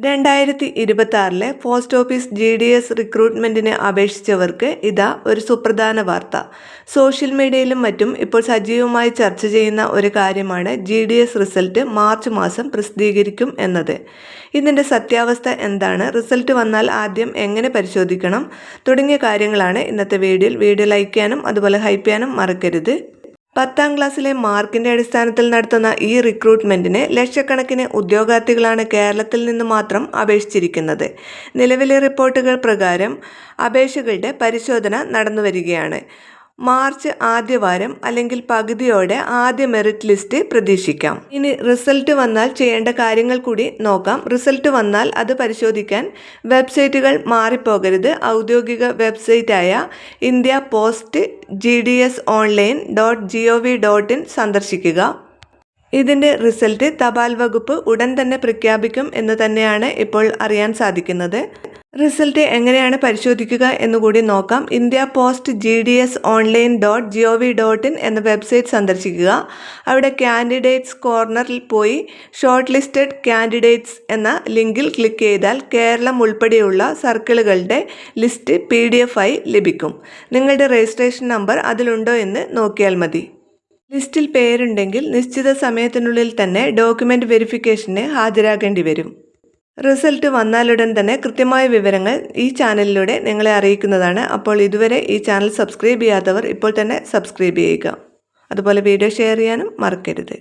2026 post office GDS റിക്രൂട്ട്മെന്റിന് അപേക്ഷിച്ചവർക്ക് ഇതാ ഒരു സുപ്രധാന വാർത്ത. സോഷ്യൽ മീഡിയയിലും മറ്റും ഇപ്പോൾ സജീവമായി ചർച്ച ചെയ്യുന്ന ഒരു കാര്യമാണ് GDS റിസൾട്ട് മാർച്ച് മാസം പ്രസിദ്ധീകരിക്കും എന്നത്. ഇതിൻ്റെ സത്യാവസ്ഥ എന്താണ്, റിസൾട്ട് വന്നാൽ ആദ്യം എങ്ങനെ പരിശോധിക്കണം തുടങ്ങിയ കാര്യങ്ങളാണ് ഇന്നത്തെ വീഡിയോയിൽ. വീഡിയോ ലൈക്ക് ചെയ്യാനും അതുപോലെ ഹൈപ്പ് ചെയ്യാനും മറക്കരുത്. 10ാം ക്ലാസ്സിലെ മാർക്കിൻ്റെ അടിസ്ഥാനത്തിൽ നടത്തുന്ന ഈ റിക്രൂട്ട്മെൻറ്റിന് ലക്ഷക്കണക്കിന് ഉദ്യോഗാർത്ഥികളാണ് കേരളത്തിൽ നിന്ന് മാത്രം അപേക്ഷിച്ചിരിക്കുന്നത്. നിലവിലെ റിപ്പോർട്ടുകൾ പ്രകാരം അപേക്ഷകളുടെ പരിശോധന നടന്നുവരികയാണ്. മാർച്ച് ആദ്യവാരം അല്ലെങ്കിൽ പകുതിയോടെ ആദ്യ മെറിറ്റ് ലിസ്റ്റ് പ്രതീക്ഷിക്കാം. ഇനി റിസൾട്ട് വന്നാൽ ചെയ്യേണ്ട കാര്യങ്ങൾ കൂടി നോക്കാം. റിസൾട്ട് വന്നാൽ അത് പരിശോധിക്കാൻ വെബ്സൈറ്റുകൾ മാറിപ്പോകരുത്. ഔദ്യോഗിക വെബ്സൈറ്റായ ഇന്ത്യ പോസ്റ്റ് GDSonline.gov.in സന്ദർശിക്കുക. ഇതിൻ്റെ റിസൾട്ട് തപാൽ വകുപ്പ് ഉടൻ തന്നെ പ്രഖ്യാപിക്കും എന്ന് തന്നെയാണ് ഇപ്പോൾ അറിയാൻ സാധിക്കുന്നത്. റിസൾട്ട് എങ്ങനെയാണ് പരിശോധിക്കുക എന്നുകൂടി നോക്കാം. ഇന്ത്യ പോസ്റ്റ് GDSonline.gov.in എന്ന വെബ്സൈറ്റ് സന്ദർശിക്കുക. അവിടെ കാൻഡിഡേറ്റ്സ് കോർണറിൽ പോയി ഷോർട്ട് ലിസ്റ്റഡ് കാൻഡിഡേറ്റ്സ് എന്ന ലിങ്കിൽ ക്ലിക്ക് ചെയ്താൽ കേരളം ഉൾപ്പെടെയുള്ള സർക്കിളുകളുടെ ലിസ്റ്റ് PDF ആയി ലഭിക്കും. നിങ്ങളുടെ രജിസ്ട്രേഷൻ നമ്പർ അതിലുണ്ടോ എന്ന് നോക്കിയാൽ മതി. ലിസ്റ്റിൽ പേരുണ്ടെങ്കിൽ നിശ്ചിത സമയത്തിനുള്ളിൽ തന്നെ ഡോക്യുമെൻ്റ് വെരിഫിക്കേഷന് ഹാജരാകേണ്ടി വരും. റിസൾട്ട് വന്നാലുടൻ തന്നെ കൃത്യമായ വിവരങ്ങൾ ഈ ചാനലിലൂടെ നിങ്ങളെ അറിയിക്കുന്നതാണ്. അപ്പോൾ ഇതുവരെ ഈ ചാനൽ സബ്സ്ക്രൈബ് ചെയ്യാത്തവർ ഇപ്പോൾ തന്നെ സബ്സ്ക്രൈബ് ചെയ്യുക. അതുപോലെ വീഡിയോ ഷെയർ ചെയ്യാനും മറക്കരുത്.